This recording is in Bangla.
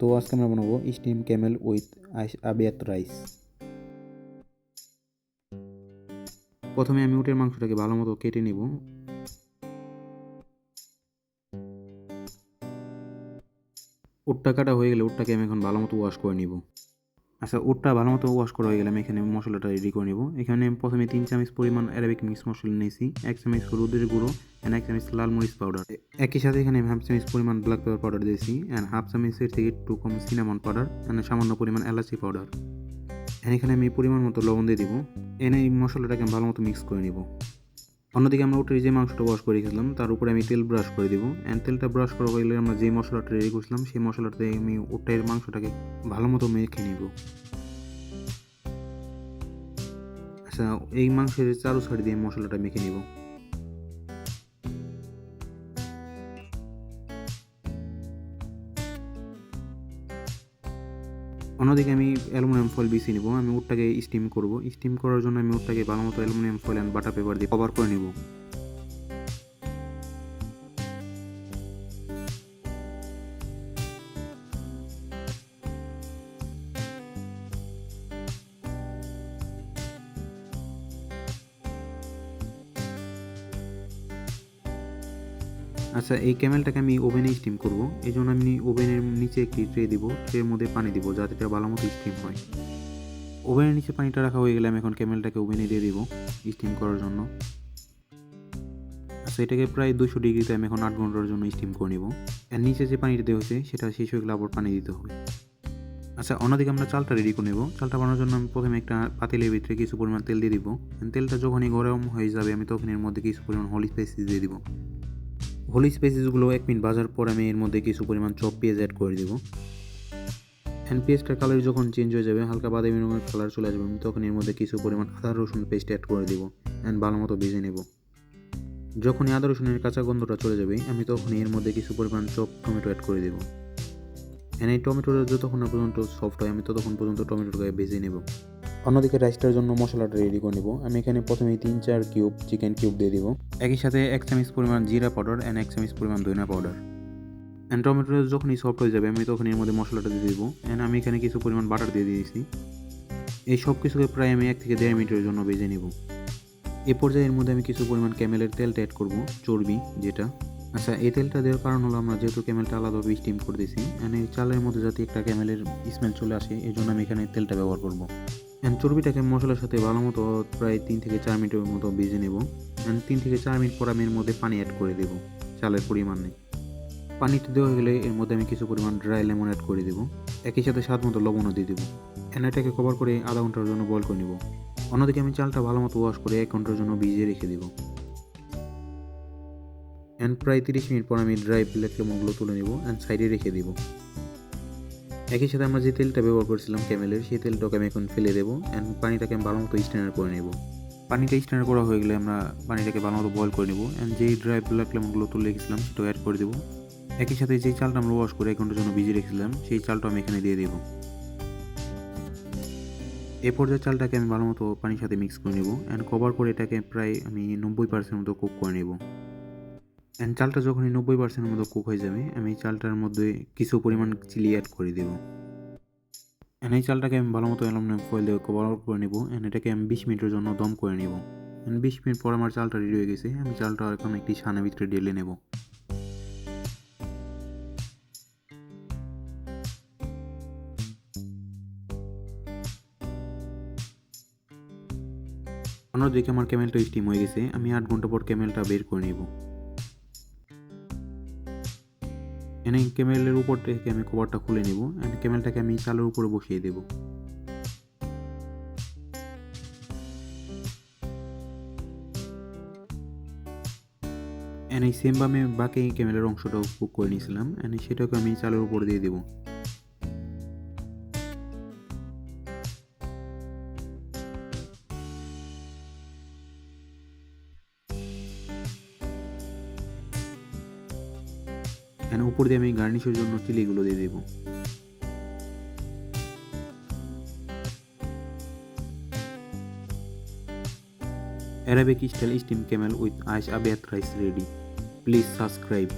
তো আজকে আমরা বানাবো স্টিম ক্যামেল উইথ আইস আবিয়াত রাইস। প্রথমে আমি উটের মাংসটাকে ভালো মতো কেটে নিব। উটটা কাটা হয়ে গেলে উটটাকে আমি এখন ভালো মতো ওয়াশ করে নিব। আচ্ছা, উটটা ভালো মতো ওয়াশ করা হয়ে গেলে আমি এখানে মশলাটা রেডি করে নিব। এখানে প্রথমে 3 চামচ পরিমাণ অ্যারাবিক মিক্স মশলা নিয়েছি, 1 চামচ হলুদের গুঁড়ো অ্যান্ড 1 চামচ লাল মরিচ পাউডার। একই সাথে এখানে হাফ চামচ পরিমাণ ব্ল্যাক পেপার পাউডার দিয়েছি অ্যান্ড হাফ চামচের থেকে একটু কম সিনামন পাউডার অ্যান্ড সামান্য পরিমাণ এলাচি পাউডার। এখানে আমি পরিমাণ মতো লবণ দিয়ে দিব। এনে এই মশলাটাকে আমি ভালো মতো মিক্স করে নিব। অন্যদিকে আমরা উটের যে মাংসটা ওয়াশ করে রেখেছিলাম তার উপরে আমি তেল ব্রাশ করে দিব অ্যান্ড তেলটা ব্রাশ করা হয়ে গেলে আমরা যে মশলাটা রেডি করছিলাম সেই মশলাটাতে আমি উটের মাংসটাকে ভালো মতো মেখে নিব। আচ্ছা, এই মাংসের চারু সাইড দিয়ে মশলাটা মেখে নিব। অন্যদিকে আমি অ্যালুমিনিয়াম ফয়েল বিছিয়ে নিব। আমি উটটাকে স্টিম করব। স্টিম করার জন্য আমি উটটাকে ভালো মতো aluminium foil and butter paper দিয়ে কভার করে নিব। আচ্ছা, এই ক্যামেলটাকে আমি ওভেনে স্টিম করব। এই জন্য আমি ওভেনের নিচে একটি ট্রে দিব, ট্রের মধ্যে পানি দিব যাতে এটা ভালো মতো স্টিম হয়। ওভেনের নিচে পানিটা রাখা হয়ে গেলে আমি এখন ক্যামেলটাকে ওভেনে দিয়ে দিব স্টিম করার জন্য। আচ্ছা, এটাকে প্রায় 200 ডিগ্রিতে আমি এখন 8 ঘন্টার জন্য স্টিম করে নিব। এর নিচে যে পানিটা দেওয়া হয়েছে সেটা শেষ হয়ে গেলে আবার পানি দিতে হবে। আচ্ছা, অন্যদিকে আমরা চালটা রেডি করে নেব। চালটা বানানোর জন্য আমি প্রথমে একটা পাতিলের ভিতরে কিছু পরিমাণ তেল দিয়ে দিব। তেলটা যখনই গরম হয়ে যাবে আমি তখন এর মধ্যে কিছু পরিমাণ হোলি স্পাইসেস দিয়ে দিব। হোলি স্পাইসেসগুলো 1 মিনিট ভাজার পর আমি এর মধ্যে কিছু পরিমাণ চপ পেঁয়াজ অ্যাড করে দেব। পেঁয়াজটার কালার যখন চেঞ্জ হয়ে যাবে, হালকা বাদামি রঙের কালার চলে আসবে, আমি তখন এর মধ্যে কিছু পরিমাণ আদা রসুন পেস্ট অ্যাড করে দেব অ্যান্ড ভালো মতো ভেজে নেব। যখনই আদা রসুনের কাঁচা গন্ধটা চলে যাবে আমি তখন এর মধ্যে কিছু পরিমাণ চপ টমেটো অ্যাড করে দেব। এই টমেটোটা যতক্ষণ না পর্যন্ত সফট হয় আমি ততক্ষণ পর্যন্ত টমেটোটাকে ভেজে নেব। অন্যদিকে রাইসটার জন্য মশলাটা রেডি করে নেব। আমি এখানে প্রথমে 3-4 কিউব চিকেন কিউব দিয়ে দিব। একই সাথে 1 চামচ পরিমাণ জিরা পাউডার অ্যান্ড 1 চামচ পরিমাণ ধনিয়া পাউডার। অ্যান্ড টমেটোটা যখনই সফট হয়ে যাবে আমি তখন এর মধ্যে মশলাটা দিয়ে দেবো অ্যান্ড আমি এখানে কিছু পরিমাণ বাটার দিয়ে দিয়েছি। এই সব কিছুকে প্রায় আমি 1 থেকে 1.5 মিনিটের জন্য ভেজে নেব। এ পর্যায়ে এর মধ্যে আমি কিছু পরিমাণ ক্যামেলের তেলটা অ্যাড করব, চর্বি যেটা। আচ্ছা, এই তেলটা দেওয়ার কারণ হলো আমরা যেহেতু ক্যামেলটা আলাদাভাবে স্টিম করে দিয়েছি অ্যান্ড এই চালের মধ্যে যাতে একটা ক্যামেলের স্মেল চলে আসে এই জন্য আমি এখানে তেলটা ব্যবহার করব। অ্যান্ড চর্বিটাকে মশলার সাথে ভালো মতো প্রায় 3 থেকে 4 মিনিটের মতো ভেজে নেব। অ্যান্ড 3 থেকে 4 মিনিট পর আমি এর মধ্যে পানি অ্যাড করে দেব চালের পরিমাণে। পানিটা দেওয়া হয়ে গেলে এর মধ্যে আমি কিছু পরিমাণ ড্রাই লেমন অ্যাড করে দেবো। একই সাথে স্বাদ মতো লবণও দিয়ে দেবো। এটাকে কভার করে আধা ঘন্টার জন্য বয়েল করে নেব। অন্যদিকে আমি চালটা ভালো মতো ওয়াশ করে 1 ঘন্টার জন্য ভিজিয়ে রেখে দেবো। প্রায় 30 মিনিট পর আমি ড্রাই ব্ল্যাক লেমনগুলো তুলে নেব অ্যান্ড সাইডে রেখে দেবো। একই সাথে আমরা যে তেলটা ব্যবহার করেছিলাম ক্যামেলের সেই তেলটাকে আমি এখন ফেলে দেবো অ্যান্ড পানিটাকে আমি ভালো মতো স্ট্রেনার করে নেব। পানিটা স্ট্রেনার করা হয়ে গেলে আমরা পানিটাকে ভালো মতো বয়েল করে নেব অ্যান্ড যেই ড্রাই ব্ল্যাক লেমনগুলো তুলে রেখেছিলাম সেটাও অ্যাড করে দেবো। একই সাথে যেই চালটা আমরা ওয়াশ করে 1 ঘন্টার জন্য ভিজিয়ে রেখেছিলাম সেই চালটা আমি এখানে দিয়ে দেবো। এ পর্যায়ে চালটাকে আমি ভালো মতো পানির সাথে মিক্স করে নেব অ্যান্ড কভার করে এটাকে প্রায় আমি 90% মতো কুক করে নেব। অ্যান্ড চালটা যখনই 90% মতো কুক হয়ে যাবে আমি চালটার মধ্যে কিছু পরিমাণ চিলি অ্যাড করে দেবো। এই চালটাকে আমি ভালো মতো অ্যালুমিনিয়াম ফয়েল দিয়ে কভার করে নেব অ্যান্ড এটাকে আমি 20 মিনিটের জন্য দম করে নেব। 20 মিনিট পর আমার চালটা রেডি হয়ে গেছে। আমি চালটা এখন একটি ছানার ভিতরে ঢেলে নেব। অন্যদিকে আমার ক্যামেলটা স্টিম হয়ে গেছে। আমি 8 ঘন্টা পর ক্যামেলটা বের করে নেব। ক্যামেলের উপর থেকে আমি কভারটা খুলে নেব অ্যান্ড ক্যামেলটাকে আমি চালের উপরে বসিয়ে দেব। এই সেম ভাবে বাকি ক্যামেলের অংশটাও কুক করে নিয়েছিলাম সেটাকে আমি চালের উপর দিয়ে দেবো। উপর দিয়ে আমি গার্নিশের জন্য চিলিগুলো দিয়ে দেবো। Arabic style steamed camel with Aise Abyad rice ready. Please subscribe.